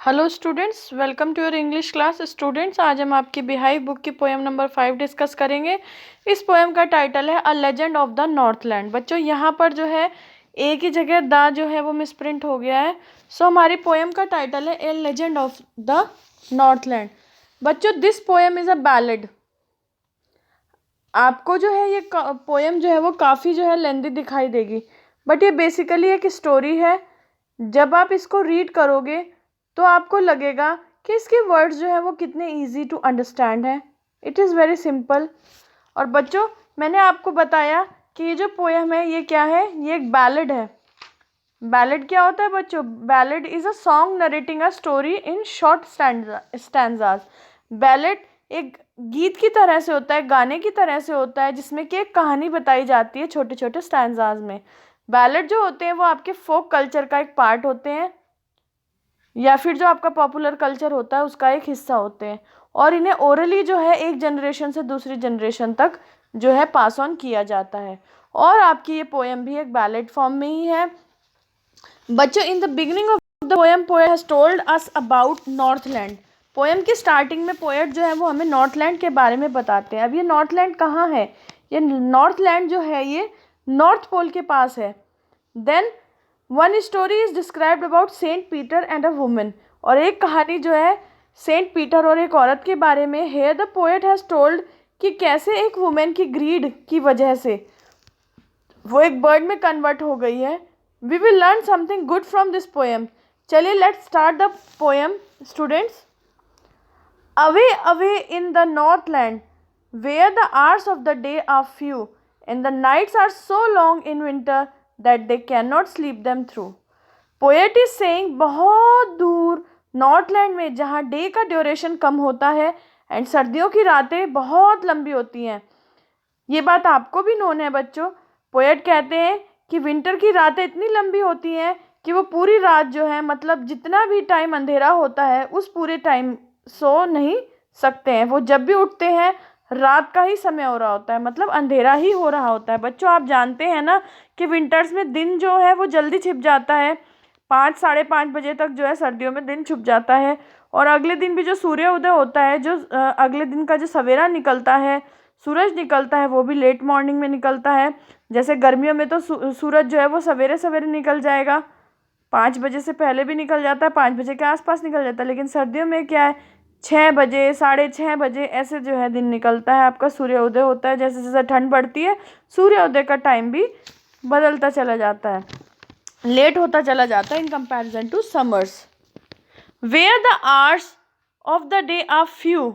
Hello students, welcome to your English class. Students, आज हम आपकी बिहाइव बुक की पोएम नंबर 5 डिस्कस करेंगे। इस पोएम का टाइटल है a legend of the Northland. बच्चों, यहाँ पर जो है एक ही जगह द जो है वो मिसप्रिंट हो गया है। सो हमारी पोएम का टाइटल है a legend of the Northland. बच्चों, this poem is a ballad. आपको जो है ये पोएम जो है वो काफ़ी जो है लेंदी दिखाई देगी, बट ये बेसिकली एक स्टोरी है। जब आप इसको रीड करोगे तो आपको लगेगा कि इसके वर्ड्स जो है वो कितने इजी टू अंडरस्टैंड है। It is very simple. और बच्चों, मैंने आपको बताया कि ये जो पोएम है ये क्या है, ये एक बैलेड है। बैलेड क्या होता है बच्चों? Ballad is a song narrating a story in short stanzas. Ballad एक गीत की तरह से होता है, गाने की तरह से होता है, जिसमें कि एक कहानी बताई जाती है छोटे छोटे स्टैंजाज में। बैलेड जो होते हैं वो आपके फोक कल्चर का एक पार्ट होते हैं, या फिर जो आपका पॉपुलर कल्चर होता है उसका एक हिस्सा होते हैं, और इन्हें ओरली जो है एक जनरेशन से दूसरी जनरेशन तक जो है पास ऑन किया जाता है। और आपकी ये पोएम भी एक बैलेड फॉर्म में ही है। बच्चों, in the beginning of the poem, poet has told us about Northland. Poem की स्टार्टिंग में पोएट जो है वो हमें नॉर्थलैंड के बारे में बताते हैं। अब ये नॉर्थलैंड कहाँ है? ये नॉर्थलैंड जो है ये नॉर्थ पोल के पास है। Then one story is described about Saint Peter and a women. और एक कहानी जो है सेंट पीटर और एक औरत के बारे में। Here the poet has told कि कैसे एक वुमेन की ग्रीड की वजह से वो एक बर्ड में कन्वर्ट हो गई है। We will learn something good from this poem. चलिए let's start the poem students. Away away in the Northland where the hours of the day are few and the nights are so long in winter that they cannot sleep them through. Poet is saying बहुत दूर Northland में जहाँ day का duration कम होता है and सर्दियों की रातें बहुत लंबी होती हैं। ये बात आपको भी नोन है बच्चों। पोएट कहते हैं कि विंटर की रातें इतनी लंबी होती हैं कि वो पूरी रात जो है, मतलब जितना भी टाइम अंधेरा होता है उस पूरे टाइम सो नहीं सकते हैं। वो जब भी उठते हैं रात का ही समय हो रहा होता है, मतलब अंधेरा ही हो रहा होता है। बच्चों, आप जानते हैं ना कि विंटर्स में दिन जो है वो जल्दी छिप जाता है। 5 साढ़े 5 बजे तक जो है सर्दियों में दिन छुप जाता है। और अगले दिन भी जो सूर्य उदय होता है, जो अगले दिन का जो सवेरा निकलता है, सूरज निकलता है, वो भी लेट मॉर्निंग में निकलता है। जैसे गर्मियों में तो सूरज जो है वो सवेरे सवेरे निकल जाएगा, 5 बजे से पहले भी निकल जाता है, 5 बजे के आसपास निकल जाता है। लेकिन सर्दियों में क्या है, 6 बजे 6:30 बजे ऐसे जो है दिन निकलता है, आपका सूर्योदय होता है। जैसे जैसे ठंड बढ़ती है सूर्योदय का टाइम भी बदलता चला जाता है, लेट होता चला जाता है in comparison to summers where the hours of the day are few.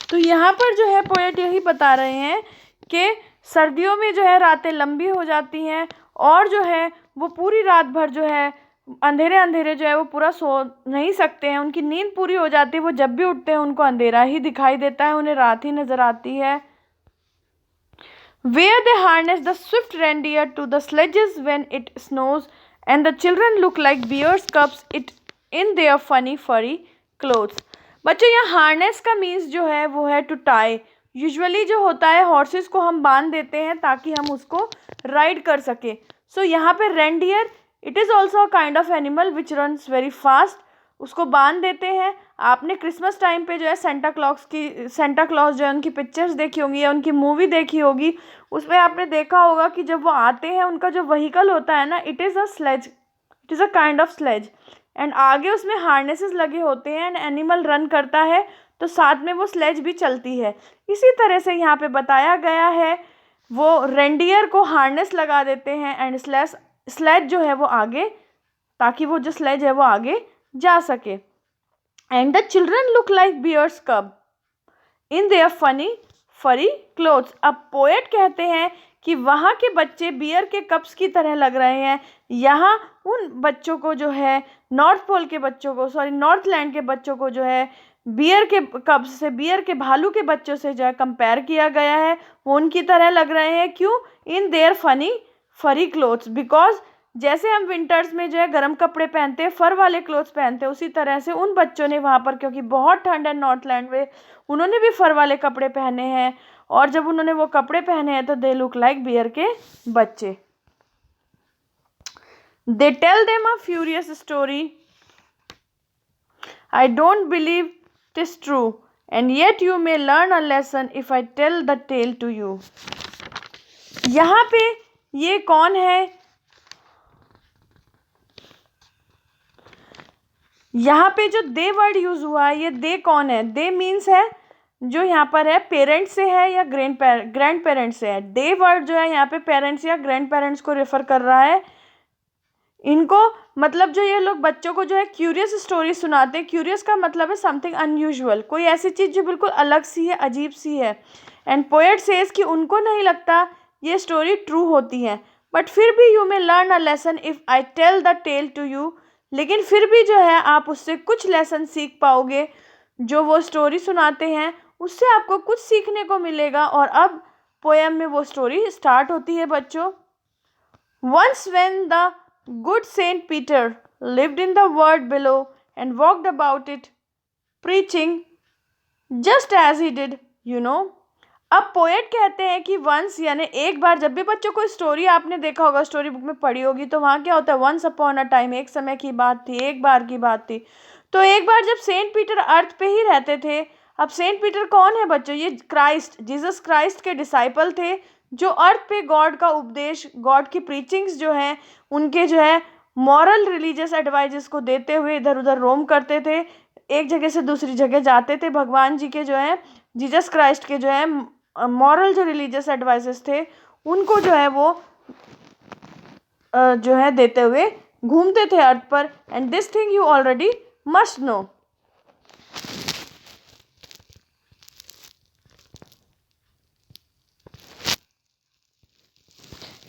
तो यहाँ पर जो है पोएट यही बता रहे हैं कि सर्दियों में जो है रातें लंबी हो जाती हैं, और जो है वो पूरी रात भर जो है अंधेरे अंधेरे जो है वो पूरा सो नहीं सकते हैं, उनकी नींद पूरी हो जाती है। वो जब भी उठते हैं उनको अंधेरा ही दिखाई देता है, उन्हें रात ही नज़र आती है। Where they harness the swift reindeer to the sledges when it snows, and the children look like bears cubs it in their funny furry clothes. बच्चों, यहाँ हार्नेस का मीन्स जो है वो है टू टाई। यूजुअली जो होता है हॉर्सेस को हम बांध देते हैं ताकि हम उसको राइड कर सके। सो यहाँ पे reindeer it is also a kind of animal which runs very fast. उसको बांध देते हैं। आपने क्रिसमस टाइम पे जो है सेंटा क्लॉज जो है उनकी पिक्चर्स देखी होंगी या उनकी मूवी देखी होगी, उसमें आपने देखा होगा कि जब वो आते हैं उनका जो व्हीकल होता है ना, it is a sledge, it is a kind of sledge, and आगे उसमें हार्नेसेस लगे होते हैं एंड एनिमल रन करता है तो साथ में वो स्लेज भी चलती है। इसी तरह से यहाँ पे बताया गया है, वो रेंडियर को हार्नेस लगा देते हैं एंड स्लेज जो है वो आगे, ताकि वो जो स्लेज है वो आगे जा सके। And the children look like bears cub in their funny furry clothes. अब पोएट कहते हैं कि वहाँ के बच्चे बियर के कप्स की तरह लग रहे हैं। यहाँ उन बच्चों को जो है नॉर्थ पोल के बच्चों को, नॉर्थलैंड के बच्चों को जो है बियर के कप्स से, बियर के भालू के बच्चों से जो है कंपेयर किया गया है। वो उनकी तरह लग रहे हैं। क्यों? इन their funny furry clothes, because जैसे हम विंटर्स में जो है गर्म कपड़े पहनते हैं, फर वाले क्लोथ्स पहनते हैं, उसी तरह से उन बच्चों ने वहाँ पर, क्योंकि बहुत ठंड है नॉर्थलैंड में, उन्होंने भी फर वाले कपड़े पहने हैं। और जब उन्होंने वो कपड़े पहने हैं तो दे लुक लाइक बियर के बच्चे। They tell them a furious story, I don't believe it is true, and yet you may learn a lesson if I tell the tale to you. यहाँ पे ये कौन है? यहाँ पे जो दे वर्ड यूज हुआ है, ये दे कौन है? दे मीन्स है जो यहाँ पर है पेरेंट्स से है या ग्रैंड पेरेंट्स से है। दे वर्ड जो है यहाँ पे पेरेंट्स या ग्रैंड पेरेंट्स को रेफर कर रहा है। इनको मतलब जो ये लोग बच्चों को जो है क्यूरियस स्टोरी सुनाते हैं। क्यूरियस का मतलब है समथिंग अनयूजुअल, कोई ऐसी चीज़ जो बिल्कुल अलग सी है, अजीब सी है। एंड पोएट सेज कि उनको नहीं लगता ये स्टोरी ट्रू होती है, बट फिर भी you may learn a lesson if I tell the tale to you. लेकिन फिर भी जो है आप उससे कुछ लेसन सीख पाओगे, जो वो स्टोरी सुनाते हैं उससे आपको कुछ सीखने को मिलेगा। और अब पोएम में वो स्टोरी स्टार्ट होती है बच्चों। Once when the good Saint Peter lived in the world below and walked about it, preaching just as he did, you know. अब पोएट कहते हैं कि वंस यानी एक बार, जब भी बच्चों को स्टोरी आपने देखा होगा, स्टोरी बुक में पढ़ी होगी, तो वहाँ क्या होता है? वंस अपॉन अ टाइम, एक समय की बात थी, एक बार की बात थी। तो एक बार जब सेंट पीटर अर्थ पे ही रहते थे। अब सेंट पीटर कौन है बच्चों? ये क्राइस्ट, जीसस क्राइस्ट के डिसाइपल थे, जो अर्थ पे गॉड का उपदेश, गॉड की प्रीचिंग्स जो है, उनके जो है मॉरल रिलीजियस एडवाइजेस को देते हुए इधर उधर रोम करते थे, एक जगह से दूसरी जगह जाते थे। भगवान जी के जो है, जीसस क्राइस्ट के जो है मॉरल जो रिलीजियस एडवाइजेस थे, उनको जो है वो जो है देते हुए घूमते थे अर्थ पर। And this thing you already must know.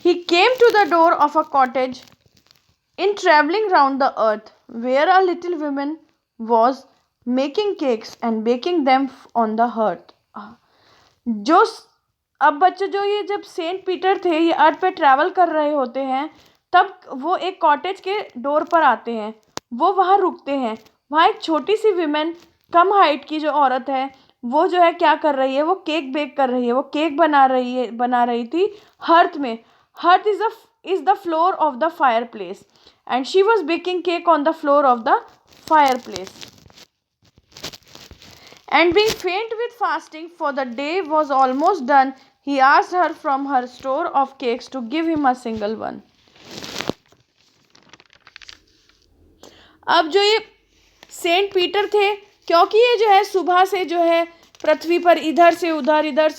He came to the door of a cottage in traveling round the earth, where a little woman was making cakes and baking them on the hearth. जो अब बच्चों, जो ये जब Saint Peter थे, ये अर्थ पे travel कर रहे होते हैं, तब वो एक कॉटेज के डोर पर आते हैं। वो वहाँ रुकते हैं। वहाँ एक छोटी सी विमेन, कम हाइट की जो औरत है, वो जो है क्या कर रही है? वो केक बेक कर रही है। वो केक बना रही थी हर्थ में। Hearth is the floor of the fireplace, and she was baking cake on the floor of the fireplace. And being faint with fasting, for the day was almost done, he asked her from her store of cakes to give him a single one. अब जो ये Saint Peter थे, क्योंकि ये जो है सुबह से जो है पृथ्वी पर इधर से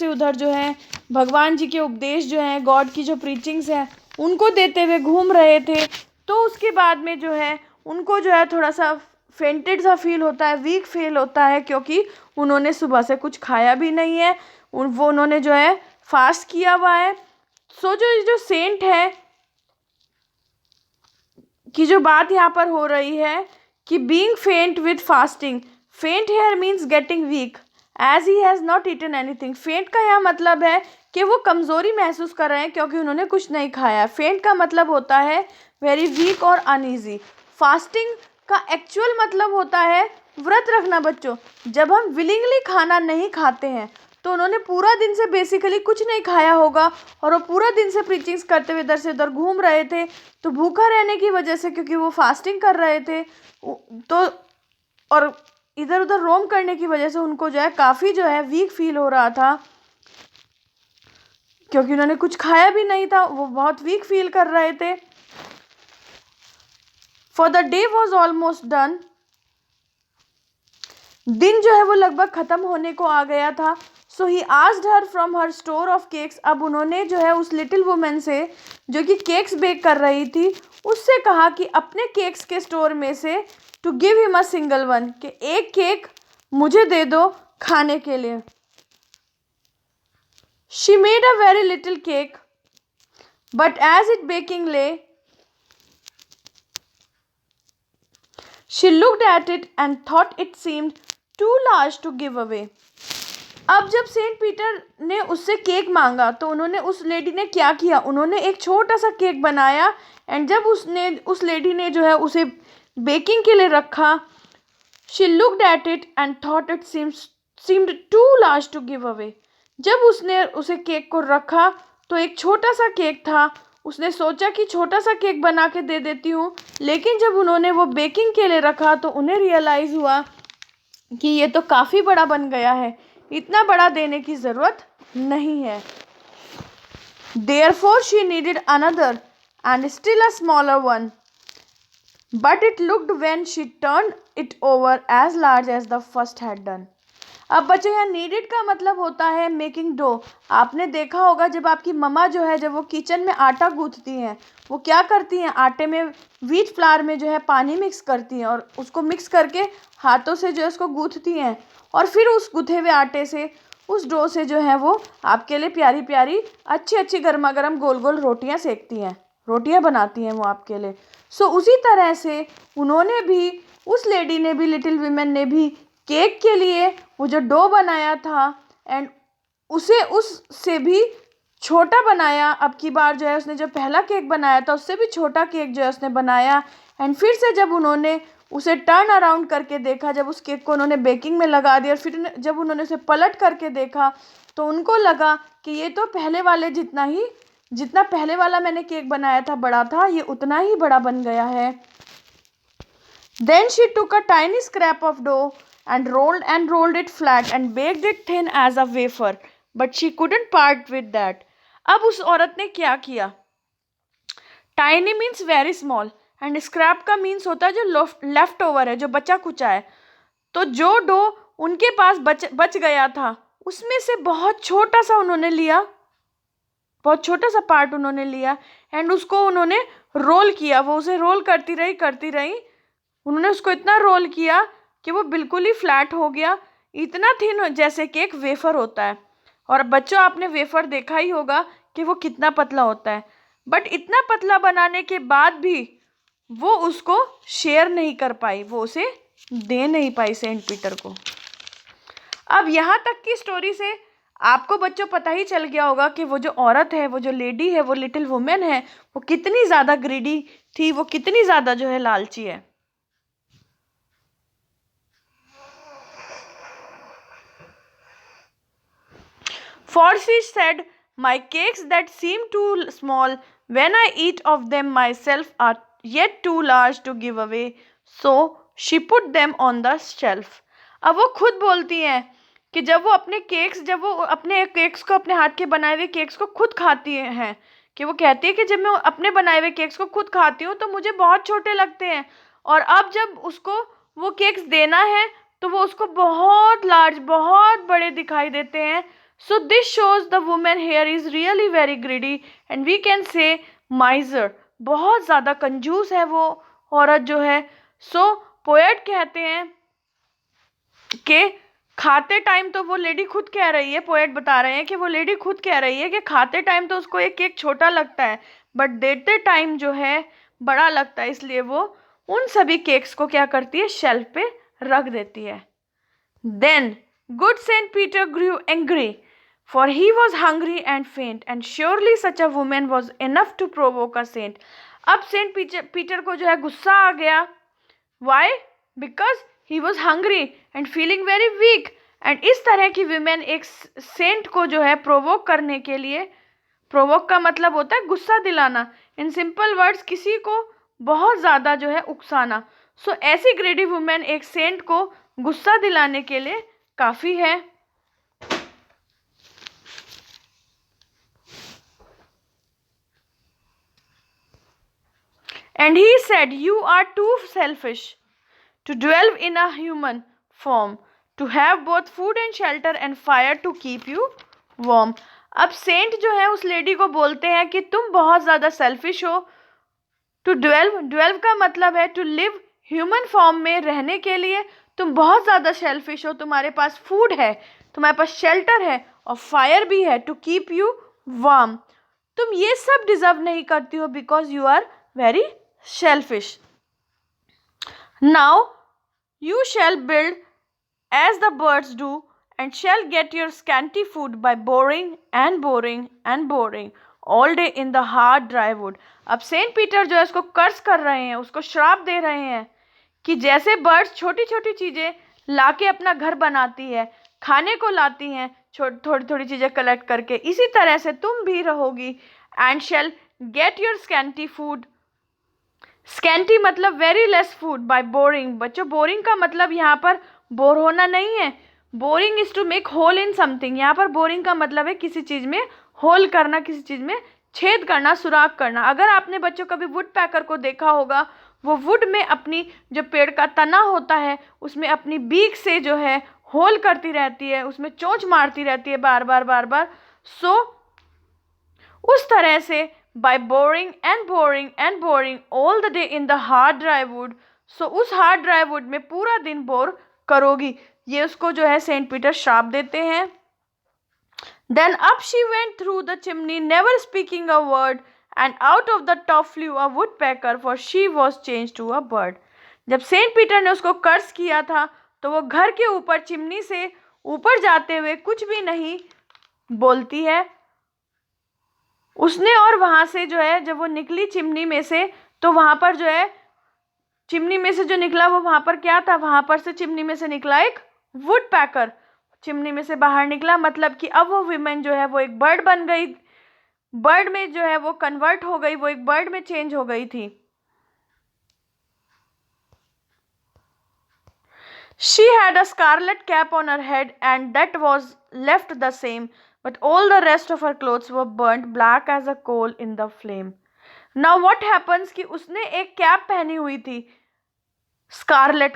उधर जो है भगवान जी के उपदेश जो हैं, गॉड की जो प्रीचिंग्स हैं, उनको देते हुए घूम रहे थे, तो उसके बाद में जो है उनको जो है थोड़ा सा फेंटेड सा फील होता है, वीक फील होता है, क्योंकि उन्होंने सुबह से कुछ खाया भी नहीं है। उन्होंने जो है फास्ट किया हुआ है। सो जो सेंट है की जो बात यहाँ पर हो रही है कि being faint with fasting, faint here means getting weak as he has not eaten anything. Faint का यह मतलब है कि वो कमज़ोरी महसूस कर रहे हैं क्योंकि उन्होंने कुछ नहीं खाया। फेंट का मतलब होता है वेरी वीक और अनईजी। फास्टिंग का एक्चुअल मतलब होता है व्रत रखना बच्चों। जब हम विलिंगली खाना नहीं खाते हैं तो उन्होंने पूरा दिन से बेसिकली कुछ नहीं खाया होगा और वो पूरा दिन से प्रीचिंग्स करते हुए इधर से उधर घूम रहे थे, तो भूखा रहने की वजह से, क्योंकि वो फास्टिंग कर रहे थे, तो और इधर उधर रोम करने की वजह से उनको जो है काफ़ी जो है वीक फील हो रहा था, क्योंकि उन्होंने कुछ खाया भी नहीं था। वो बहुत वीक फील कर रहे थे। For the day was almost done, दिन जो है वो लगभग ख़त्म होने को आ गया था। So he asked her from her store of cakes, अब उन्होंने जो है उस लिटिल वुमेन से जो कि केक्स बेक कर रही थी, उससे कहा कि अपने केक्स के स्टोर में से to give him a single one, कि एक केक मुझे दे दो खाने के लिए। She made a very little cake, but as it baking lay, she looked at it and thought it seemed too large to give away. अब जब सेंट पीटर ने उससे केक मांगा तो उन्होंने, उस लेडी ने क्या किया, उन्होंने एक छोटा सा केक बनाया एंड जब उस लेडी ने जो है उसे बेकिंग के लिए रखा, she looked at it and thought it seemed too large to give away. जब उसने उसे केक को रखा तो एक छोटा सा केक था। उसने सोचा कि छोटा सा केक बना के दे देती हूँ, लेकिन जब उन्होंने वो बेकिंग के लिए रखा तो उन्हें रियलाइज़ हुआ कि ये तो काफ़ी बड़ा बन गया है, इतना बड़ा देने की ज़रूरत नहीं है। Therefore she needed another and still a smaller one, but it looked when she turned it over as large as the first had done. अब बच्चों, यहाँ नीडेड का मतलब होता है मेकिंग डो। आपने देखा होगा जब आपकी मम्मा जो है जब वो किचन में आटा गूंथती हैं, वो क्या करती हैं, आटे में व्हीट फ्लावर में जो है पानी मिक्स करती हैं और उसको मिक्स करके हाथों से जो है उसको गूंथती हैं, और फिर उस गूंथे हुए आटे से, उस डो से जो है वो आपके लिए प्यारी प्यारी अच्छी अच्छी गर्मा गर्म गोल गोल रोटियां सेकती हैं, रोटियां बनाती हैं वो आपके लिए। सो उसी तरह से उन्होंने भी, उस लेडी ने भी, लिटिल वीमेन ने भी केक के लिए वो जो डो बनाया था एंड उसे उससे भी छोटा बनाया। अब की बार जो है उसने जो पहला केक बनाया था उससे भी छोटा केक जो है उसने बनाया। एंड फिर से जब उन्होंने उसे टर्न अराउंड करके देखा, जब उस केक को उन्होंने बेकिंग में लगा दिया और फिर जब उन्होंने उसे पलट करके देखा तो उनको लगा कि ये तो पहले वाले जितना पहले वाला मैंने केक बनाया था बड़ा था, ये उतना ही बड़ा बन गया है। Then she took a tiny scrap of dough and rolled it flat and baked it thin as a wafer, but she couldn't part with that. अब उस औरत ने क्या किया? Tiny means very small and scrap का means होता है जो लेफ्ट ओवर है, जो बचा कुचा है। तो जो डो उनके पास बच गया था उसमें से बहुत छोटा सा उन्होंने लिया, बहुत छोटा सा पार्ट उन्होंने लिया एंड उसको उन्होंने रोल किया। वो उसे रोल करती रही, उन्होंने उसको इतना रोल किया कि वो बिल्कुल ही फ्लैट हो गया, इतना थिन जैसे कि एक वेफर होता है। और बच्चों, आपने वेफर देखा ही होगा कि वो कितना पतला होता है, बट इतना पतला बनाने के बाद भी वो उसको शेयर नहीं कर पाई, वो उसे दे नहीं पाई सेंट पीटर को। अब यहाँ तक की स्टोरी से आपको बच्चों पता ही चल गया होगा कि वो जो औरत है, वो जो लेडी है, वो लिटिल वुमेन है, वो कितनी ज़्यादा ग्रीडी थी, वो कितनी ज़्यादा जो है लालची है। For she said, my cakes that seem too small when I eat of them myself are yet too large to give away. So she put them on the shelf. अब वो खुद बोलती हैं कि जब वो अपने केक्स को, अपने हाथ के बनाए हुए केक्स को खुद खाती हैं, कि वो कहती है कि जब मैं अपने बनाए हुए केक्स को खुद खाती हूँ तो मुझे बहुत छोटे लगते हैं, और अब जब उसको वो केक्स देना है तो वो उसको बहुत लार्ज, बहुत बड़े दिखाई देते हैं। So this shows the woman here is really very greedy and we can say miser. बहुत ज़्यादा कंजूस है वो औरत जो है। So पोएट कहते हैं कि खाते टाइम तो वो लेडी खुद कह रही है, पोएट बता रहे हैं कि वो लेडी खुद कह रही है कि खाते टाइम तो उसको एक केक छोटा लगता है, बट देते टाइम जो है बड़ा लगता है, इसलिए वो उन सभी केक्स को क्या करती है, शेल्फ पे रख देती है। Then good Saint Peter grew angry, for he was hungry and faint, and surely such a woman was enough to provoke a saint. अब सेंट पीटर को जो है गुस्सा आ गया। Why? Because he was hungry and feeling very weak. And इस तरह की women एक सेंट को जो है प्रोवोक करने के लिए, प्रोवोक का मतलब होता है गुस्सा दिलाना, इन सिंपल वर्ड्स किसी को बहुत ज़्यादा जो है उकसाना। सो ऐसी ग्रेडी वुमेन एक सेंट को गुस्सा दिलाने के लिए काफ़ी है। And he said, you are too selfish to dwell in a human form, to have both food and shelter and fire to keep you warm. अब सेंट जो है उस लेडी को बोलते हैं कि तुम बहुत ज़्यादा सेल्फिश हो। टू ड्वेल्व का मतलब है टू लिव, ह्यूमन फॉर्म में रहने के लिए तुम बहुत ज़्यादा सेल्फिश हो। तुम्हारे पास फूड है, तुम्हारे पास शेल्टर है और फायर भी है, टू कीप यू वार्म। तुम ये सब डिजर्व नहीं करती हो because you are very selfish. Now you shall build as the birds do and shall get your scanty food by boring and boring and boring. All day in the hard dry would. अब Saint Peter जो है उसको कर्ज कर रहे हैं, उसको श्राप दे रहे हैं कि जैसे बर्ड्स छोटी छोटी चीज़ें लाके अपना घर बनाती है, खाने को लाती हैं थोड़ी थोड़ी चीज़ें कलेक्ट करके, इसी तरह से तुम भी रहोगी। And shall get your scanty food, scanty मतलब very less food, by boring. बच्चों बोरिंग का मतलब यहाँ पर बोर होना नहीं है, boring is to make hole in something. यहाँ पर बोरिंग का मतलब है किसी चीज़ में होल करना, किसी चीज़ में छेद करना, सुराख करना। अगर आपने बच्चों कभी वुड पैकर को देखा होगा, वो वुड में अपनी जो पेड़ का तना होता है उसमें अपनी बीक से जो है होल करती रहती है, उसमें चोंच मारती रहती है बार बार बार बार। सो उस तरह से by boring and boring and boring all the day in the hard dry wood, so उस हार्ड ड्राई वुड में पूरा दिन बोर करोगी। ये उसको जो है सेंट पीटर श्राप देते हैं। Then up she went through the chimney, never speaking a word, and out of the top flew a woodpecker, for she was changed to a bird. जब सेंट पीटर ने उसको कर्ज किया था तो वो घर के ऊपर चिमनी से ऊपर जाते हुए कुछ भी नहीं बोलती है उसने, और वहां से जो है जब वो निकली चिमनी में से, तो वहां पर जो है चिमनी में से जो निकला वो वहां पर क्या था, वहां पर से चिमनी में से निकला एक वुड पैकर। चिमनी में से बाहर निकला मतलब कि अब वो विमेन जो है वो एक बर्ड बन गई, बर्ड में जो है वो कन्वर्ट हो गई, वो एक बर्ड में चेंज हो गई थी। She had a scarlet cap on her head and that was left the same, but all the rest of her clothes were burnt black as a coal in the flame. Now what happens कि उसने एक cap पहनी हुई थी Scarlett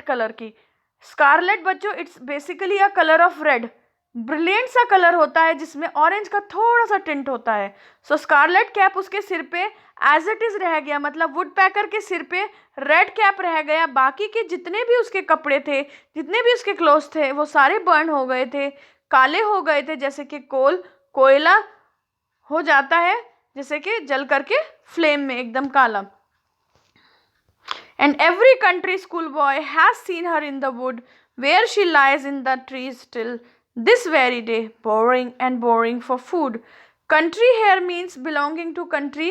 colour की। Scarlett बच्चों it's basically a colour of red, brilliant सा colour होता है जिसमें ऑरेंज का थोड़ा सा टिंट होता है। सो स्कारलेट कैप उसके सिर पे एज इट इज रह गया, मतलब वुड पैकर के सिर पे रेड कैप रह गया, बाकी के जितने भी उसके कपड़े थे, जितने भी उसके क्लोथ्स थे, वो सारे बर्न हो गए थे, काले हो गए थे, जैसे कि कोयला हो जाता है, जैसे कि जल करके फ्लेम में एकदम काला। And every country schoolboy has seen her in the wood where she lies in the trees till this very day, boring and boring for food. Country here means belonging to country.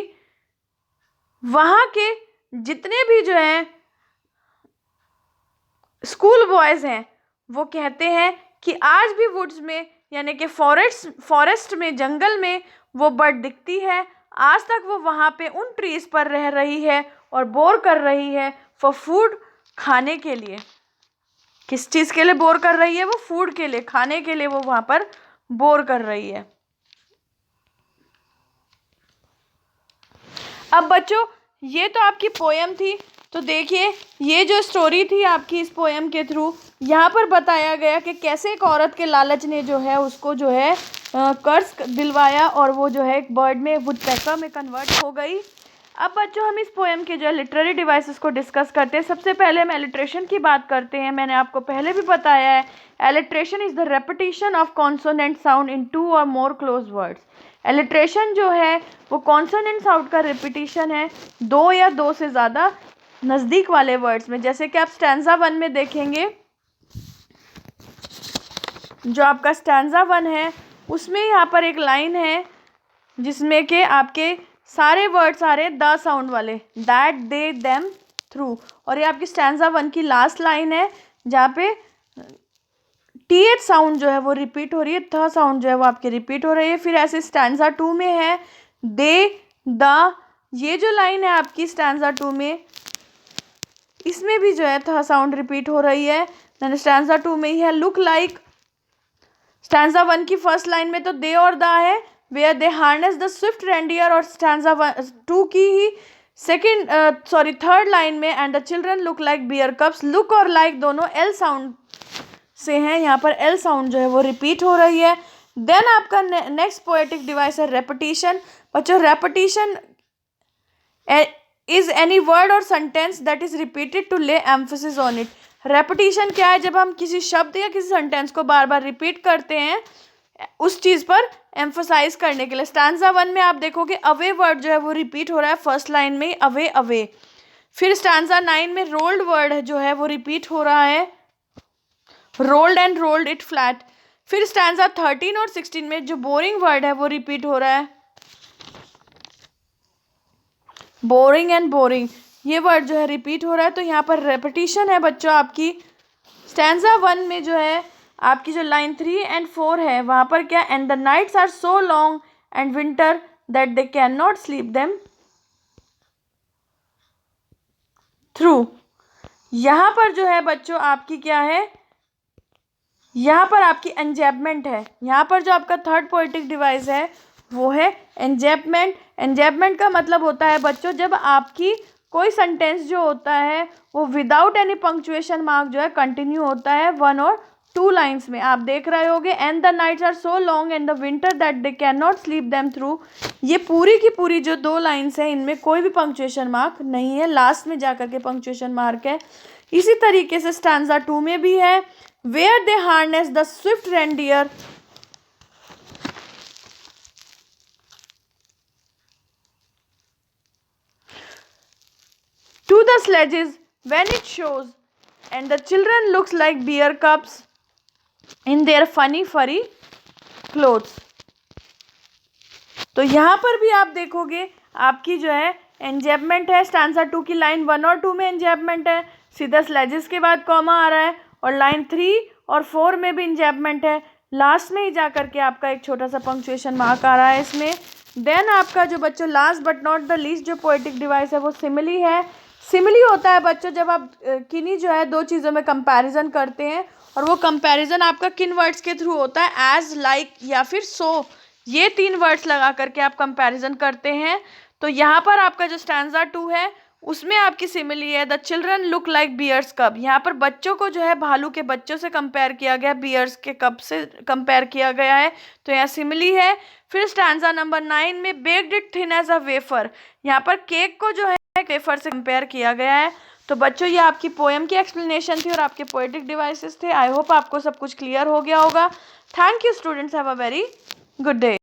वहाँ के जितने भी जो हैं school boys हैं वो कहते हैं कि आज भी वुड्स में यानी कि फॉरेस्ट में, जंगल में वो बर्ड दिखती है। आज तक वो वहाँ पे उन ट्रीज पर रह रही है और बोर कर रही है फॉर फूड, खाने के लिए। किस चीज़ के लिए बोर कर रही है? वो फूड के लिए, खाने के लिए वो वहाँ पर बोर कर रही है। अब बच्चों ये तो आपकी पोएम थी, तो देखिए ये जो स्टोरी थी आपकी इस पोएम के थ्रू यहाँ पर बताया गया कि कैसे एक औरत के लालच ने जो है उसको जो है कर्ज दिलवाया और वो जो है एक बर्ड में, वुडपेकर में कन्वर्ट हो गई। अब बच्चों हम इस पोएम के जो है लिटरेरी डिवाइसेस को डिस्कस करते हैं। सबसे पहले हम एलिट्रेशन की बात करते हैं। मैंने आपको पहले भी बताया है, alliteration is the repetition of consonant sound in 2 और मोर क्लोज वर्ड्स। एलिट्रेशन जो है वो कॉन्सोनेंट साउंड का रिपीटिशन है 2 या 2 से ज़्यादा नज़दीक वाले वर्ड्स में। जैसे कि आप स्टैंजा 1 में देखेंगे, जो आपका स्टैंजा 1 है उसमें यहाँ पर एक लाइन है जिसमें कि आपके सारे वर्ड्स आ रहे हैं द साउंड वाले, दैट, दे, देम, थ्रू। और ये आपकी स्टैंजा 1 की लास्ट लाइन है जहाँ पे टीएच साउंड जो है वो रिपीट हो रही है, थ साउंड जो है वो आपकी रिपीट हो रही है। फिर ऐसे स्टैंजा 2 में है दे, द, ये जो लाइन है आपकी स्टैंजा 2 में, इसमें भी जो है थ साउंड रिपीट हो रही है। देन स्टैंजा 2 में ही है लुक लाइक। स्टैंजा 1 की फर्स्ट लाइन में तो दे और द है, where they harness the swift reindeer, और स्टैंजा 2 की ही थर्ड लाइन में and the children look like bear cubs. Look और लाइक दोनों एल साउंड से हैं, यहाँ पर एल साउंड जो है वो रिपीट हो रही है। देन आपका नेक्स्ट पोएटिक डिवाइस है रेपिटिशन। बच्चों रेपिटिशन इज एनी वर्ड और sentence that is repeated to lay emphasis on it. Repetition क्या है? जब हम किसी शब्द या किसी सेंटेंस को बार बार रिपीट करते हैं उस चीज़ पर एम्फोसाइज करने के लिए। स्टैंजा 1 में आप देखोगे अवे वर्ड जो है वो रिपीट हो रहा है फर्स्ट लाइन में, अवे अवे। फिर स्टैंजा 9 में रोल्ड वर्ड जो है वो रिपीट हो रहा है, rolled and rolled it flat. फिर स्टैंजा 13 और 16 में जो बोरिंग वर्ड है वो रिपीट हो रहा है, बोरिंग एंड बोरिंग, ये वर्ड जो है रिपीट हो रहा है, तो यहाँ पर रेपिटिशन है बच्चों आपकी। स्टैंजा 1 में जो है आपकी जो लाइन 3 एंड 4 है वहाँ पर क्या, and the nights are so long and winter that they can not sleep them through. यहाँ पर जो है बच्चों आपकी क्या है, यहाँ पर आपकी एंजैपमेंट है। यहाँ पर जो आपका थर्ड पोएटिक डिवाइस है वो है एंजैपमेंट। एंजैपमेंट का मतलब होता है बच्चों जब आपकी कोई सेंटेंस जो होता है वो विदाउट एनी पंक्चुएशन मार्क जो है कंटिन्यू होता है 1 और 2 लाइन्स में। आप देख रहे होगे, and the nights are so long and the winter that they can not sleep them through. ये पूरी की पूरी जो 2 लाइन्स है इनमें कोई भी पंक्चुएशन मार्क नहीं है, लास्ट में जाकर के पंक्चुएशन मार्क है। इसी तरीके से स्टैंजा 2 में भी है, where they harness the swift reindeer to the sledges when it shows, and the children looks like bear cubs in their funny furry clothes। तो यहाँ पर भी आप देखोगे आपकी जो है एंजैपमेंट है। स्टैंजा 2 की लाइन 1 और 2 में एंजैपमेंट है, सीधा स्लेजेस के बाद कॉमा आ रहा है, और लाइन 3 और 4 में भी एंजैपमेंट है, लास्ट में ही जा करके आपका एक छोटा सा पंक्चुएशन मार्क आ रहा है इसमें। देन आपका जो बच्चों last but not the least जो पोएटिक डिवाइस है वो सिमिली है। सिमिली होता है बच्चों जब आप किन्हीं जो है 2 चीज़ों में कंपैरिजन करते हैं, और वो कंपैरिजन आपका किन वर्ड्स के थ्रू होता है, एज, लाइक या फिर सो, ये 3 वर्ड्स लगा करके आप कंपैरिजन करते हैं। तो यहाँ पर आपका जो स्टैंजा 2 है उसमें आपकी सिमिली है, the children look like bears cub. यहाँ पर बच्चों को जो है भालू के बच्चों से कंपेयर किया गया, बियर्स के कब से कंपेयर किया गया है, तो यहाँ सिमिली है। फिर स्टैंजा नंबर 9 में baked it thin as a wafer, यहाँ पर केक को जो है वेफर से कंपेयर किया गया है। तो बच्चों ये आपकी पोएम की एक्सप्लेनेशन थी और आपके पोएटिक डिवाइसेस थे। आई होप आपको सब कुछ क्लियर हो गया होगा। Thank you students, have a very good day.